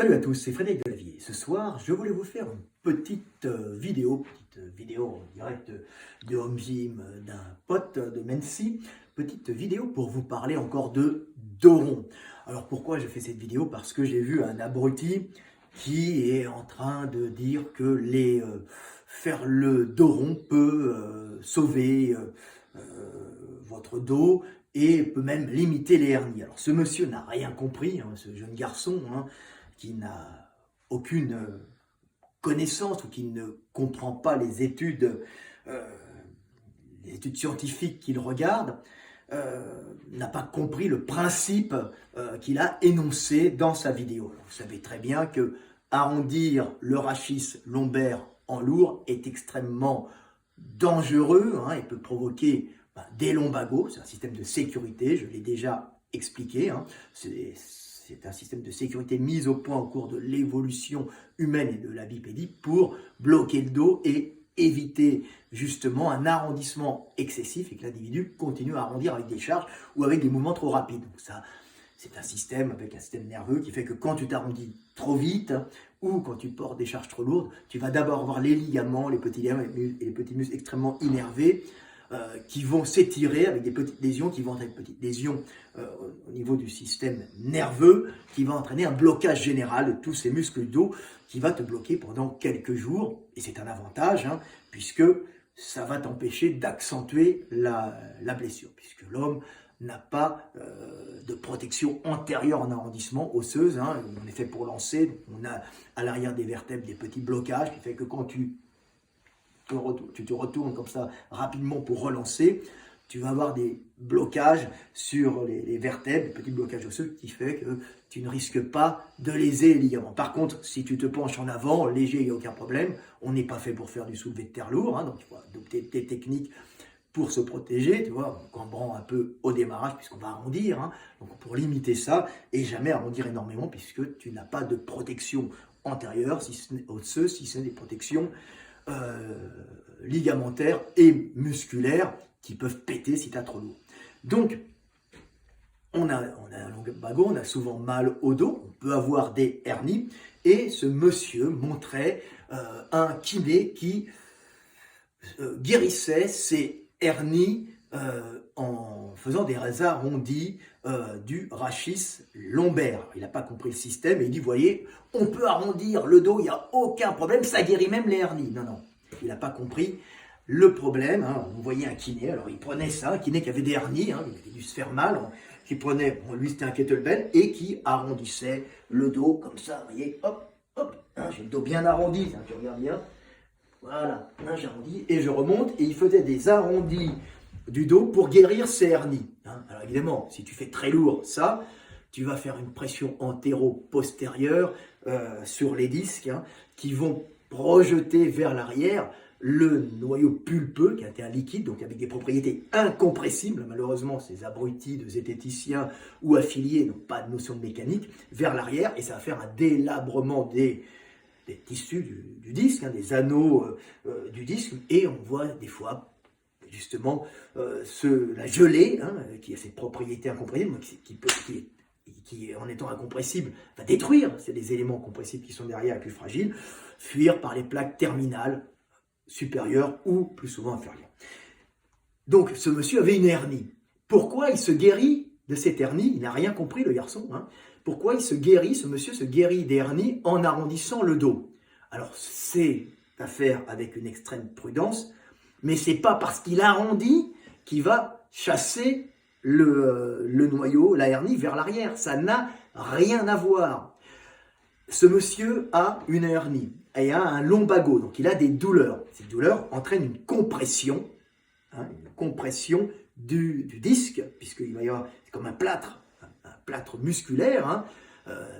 Salut à tous, c'est Frédéric Delavier. Ce soir, je voulais vous faire une petite vidéo en direct de Home Gym d'un pote de Mency, petite vidéo pour vous parler encore de dos rond. Alors pourquoi j'ai fait cette vidéo? Parce que j'ai vu un abruti qui est en train de dire que faire le dos rond peut sauver votre dos et peut même limiter les hernies. Alors ce monsieur n'a rien compris, hein, ce jeune garçon, hein, qui n'a aucune connaissance ou qui ne comprend pas euh, les études scientifiques qu'il regarde, n'a pas compris le principe qu'il a énoncé dans sa vidéo. Alors, vous savez très bien que arrondir le rachis lombaire en lourd est extrêmement dangereux, hein, et peut provoquer des lombagos. C'est un système de sécurité, je l'ai déjà expliqué, hein. C'est un système de sécurité mis au point au cours de l'évolution humaine et de la bipédie pour bloquer le dos et éviter justement un arrondissement excessif et que l'individu continue à arrondir avec des charges ou avec des mouvements trop rapides. Donc ça, c'est un système avec un système nerveux qui fait que quand tu t'arrondis trop vite, hein, ou quand tu portes des charges trop lourdes, tu vas d'abord avoir les ligaments, les petits ligaments et les petits muscles extrêmement innervés, qui vont s'étirer avec des petites lésions qui vont entraîner des petites lésions au niveau du système nerveux, qui va entraîner un blocage général de tous ces muscles du dos qui va te bloquer pendant quelques jours. Et c'est un avantage, hein, puisque ça va t'empêcher d'accentuer la blessure, puisque l'homme n'a pas de protection antérieure en arrondissement osseuse, hein. On est fait pour lancer, on a à l'arrière des vertèbres des petits blocages qui fait que quand tu te retournes comme ça rapidement pour relancer, tu vas avoir des blocages sur les vertèbres, des petits blocages osseux qui fait que tu ne risques pas de léser les ligaments. Par contre, si tu te penches en avant, léger, il n'y a aucun problème. On n'est pas fait pour faire du soulevé de terre lourd, hein, donc il faut adopter des techniques pour se protéger, tu vois, en cambrant un peu au démarrage, puisqu'on va arrondir, hein, donc pour limiter ça, et jamais arrondir énormément, puisque tu n'as pas de protection antérieure, si ce n'est osseuse, si ce n'est des protections ligamentaires et musculaires qui peuvent péter si tu as trop lourd. Donc, on a un lumbago, on a souvent mal au dos, on peut avoir des hernies, et ce monsieur montrait un kiné qui guérissait ces hernies en faisant des arrondis du rachis lombaire. Il n'a pas compris le système et il dit, voyez, on peut arrondir le dos, il n'y a aucun problème, ça guérit même les hernies. Non, non, il n'a pas compris le problème, hein. On voyait un kiné, alors il prenait ça, un kiné qui avait des hernies, hein, il avait dû se faire mal, qui prenait, bon, lui c'était un kettlebell, et qui arrondissait le dos comme ça, vous voyez, hop, hop, hein, j'ai le dos bien arrondi, hein, tu regardes bien, voilà, hein, j'arrondis, et je remonte, et il faisait des arrondis du dos pour guérir ses hernies, hein. Alors évidemment, si tu fais très lourd ça, tu vas faire une pression antéro-postérieure sur les disques, hein, qui vont projeter vers l'arrière le noyau pulpeux, qui est un liquide, donc avec des propriétés incompressibles. Malheureusement, ces abrutis de zététiciens ou affiliés n'ont pas de notion de mécanique, vers l'arrière, et ça va faire un délabrement des tissus du disque, hein, des anneaux du disque, et on voit des fois justement la gelée, hein, qui a ses propriétés incompressibles, qui en étant incompressible va détruire, c'est des éléments compressibles qui sont derrière et plus fragiles, fuir par les plaques terminales supérieures ou plus souvent inférieures. Donc ce monsieur avait une hernie. Pourquoi il se guérit de cette hernie? Il n'a rien compris, le garçon, hein. Pourquoi ce monsieur se guérit des hernies en arrondissant le dos? Alors c'est à faire avec une extrême prudence, mais c'est pas parce qu'il arrondit qu'il va chasser le noyau, la hernie vers l'arrière. Ça n'a rien à voir. Ce monsieur a une hernie et a un lumbago, donc il a des douleurs. Ces douleurs entraînent une compression, hein, du disque, puisqu'il va y avoir, c'est comme un plâtre musculaire, hein,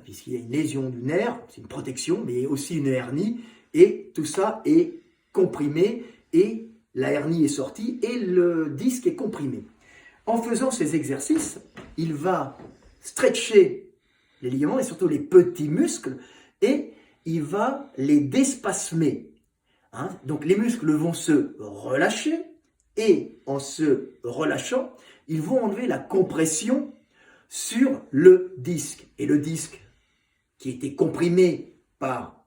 puisqu'il y a une lésion du nerf, c'est une protection, mais aussi une hernie, et tout ça est comprimé, et la hernie est sortie, et le disque est comprimé. En faisant ces exercices, il va stretcher les ligaments et surtout les petits muscles, et il va les déspasmer, hein. Donc les muscles vont se relâcher, et en se relâchant, ils vont enlever la compression sur le disque. Et le disque, qui était comprimé par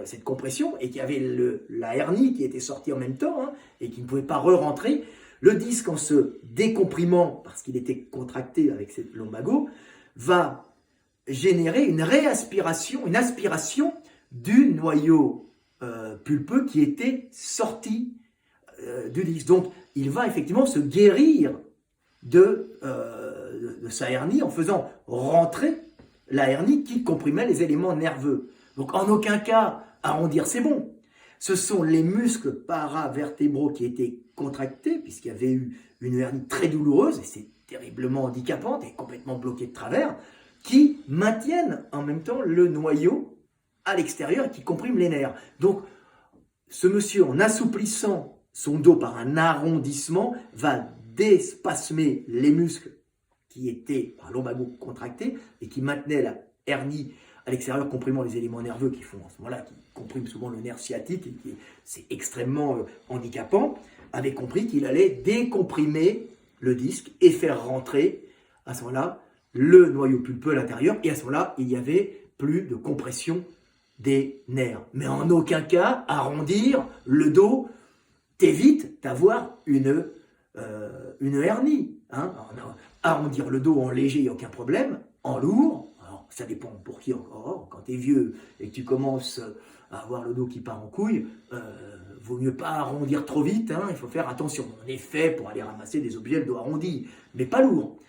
cette compression et qui avait la hernie qui était sortie en même temps et qui ne pouvait pas re-rentrer. Le disque, en se décomprimant, parce qu'il était contracté avec cette lumbago, va générer une réaspiration, une aspiration du noyau pulpeux qui était sorti du disque. Donc, il va effectivement se guérir de sa hernie en faisant rentrer la hernie qui comprimait les éléments nerveux. Donc, en aucun cas, arrondir, c'est bon. Ce sont les muscles paravertébraux qui étaient contractés, puisqu'il y avait eu une hernie très douloureuse, et c'est terriblement handicapante et complètement bloquée de travers, qui maintiennent en même temps le noyau à l'extérieur et qui compriment les nerfs. Donc, ce monsieur, en assouplissant son dos par un arrondissement, va déspasmer les muscles qui étaient par lumbago contractés et qui maintenaient la hernie à l'extérieur, comprimant les éléments nerveux qui font en ce moment-là, qui compriment souvent le nerf sciatique, et c'est extrêmement handicapant, avait compris qu'il allait décomprimer le disque et faire rentrer, à ce moment-là, le noyau pulpeux à l'intérieur, et à ce moment-là, il n'y avait plus de compression des nerfs. Mais en aucun cas, arrondir le dos t'évite d'avoir une hernie. Arrondir le dos en léger, il n'y a aucun problème. En lourd, alors ça dépend pour qui encore. Quand tu es vieux et que tu commences à avoir le dos qui part en couille, vaut mieux pas arrondir trop vite, il faut faire attention. On est fait pour aller ramasser des objets le dos arrondi, mais pas lourd.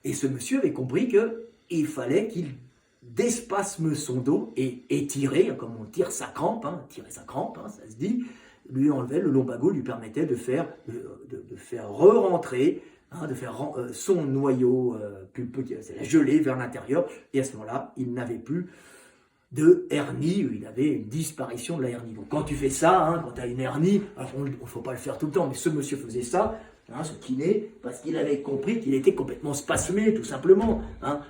Et ce monsieur avait compris qu'il fallait qu'il déspasme son dos et étirer, comme on tire sa crampe, tirer sa crampe, ça se dit, lui enlever le lumbago, lui permettait de faire re-rentrer, de faire son noyau pulpeux, c'est la gelée vers l'intérieur, et à ce moment-là, il n'avait plus de hernie, il avait une disparition de la hernie. Donc quand tu fais ça, quand tu as une hernie, alors il ne faut pas le faire tout le temps, mais ce monsieur faisait ça, ce kiné, parce qu'il avait compris qu'il était complètement spasmé, tout simplement.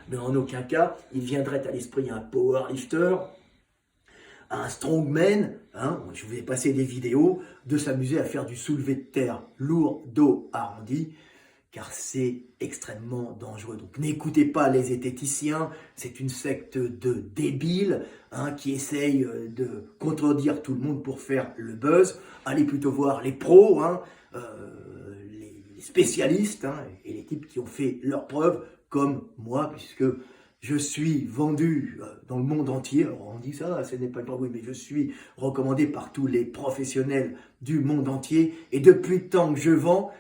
Mais en aucun cas, il viendrait à l'esprit un powerlifter, un strongman, je vous ai passé des vidéos, de s'amuser à faire du soulevé de terre lourd, dos arrondi, car c'est extrêmement dangereux. Donc n'écoutez pas les zététiciens, c'est une secte de débiles qui essayent de contredire tout le monde pour faire le buzz. Allez plutôt voir les pros, les spécialistes et les types qui ont fait leurs preuves, comme moi, puisque je suis vendu dans le monde entier. Alors on dit ça, ce n'est pas le vrai, oui, mais je suis recommandé par tous les professionnels du monde entier. Et depuis le temps que je vends,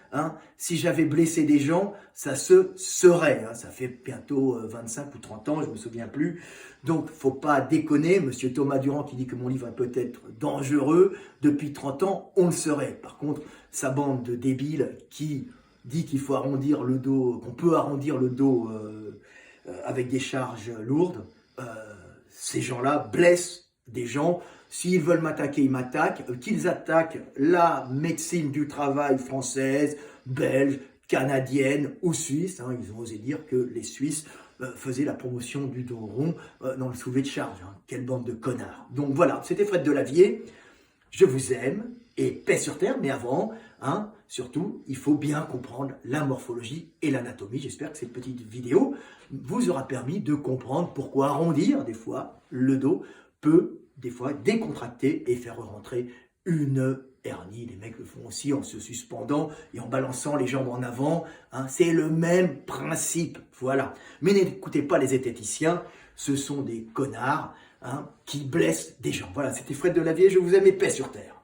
si j'avais blessé des gens, ça se serait. Ça fait bientôt 25 ou 30 ans, je ne me souviens plus. Donc, faut pas déconner. Monsieur Thomas Durand qui dit que mon livre est peut-être dangereux, depuis 30 ans, on le serait. Par contre, sa bande de débiles qui dit qu'il faut arrondir le dos, qu'on peut arrondir le dos avec des charges lourdes, ces gens-là blessent des gens. S'ils veulent m'attaquer, ils m'attaquent. Qu'ils attaquent la médecine du travail française, belge, canadienne ou suisse. Ils ont osé dire que les Suisses faisaient la promotion du dos rond dans le soulevé de charge. Quelle bande de connards. Donc voilà, c'était Fred Delavier. Je vous aime et paix sur terre, mais avant, surtout, il faut bien comprendre la morphologie et l'anatomie. J'espère que cette petite vidéo vous aura permis de comprendre pourquoi arrondir, des fois, le dos peut, des fois, décontracter et faire rentrer une hernie. Les mecs le font aussi en se suspendant et en balançant les jambes en avant. C'est le même principe, voilà. Mais n'écoutez pas les zététiciens, ce sont des connards qui blessent des gens. Voilà, c'était Fred Delavier, je vous aime et paix sur terre.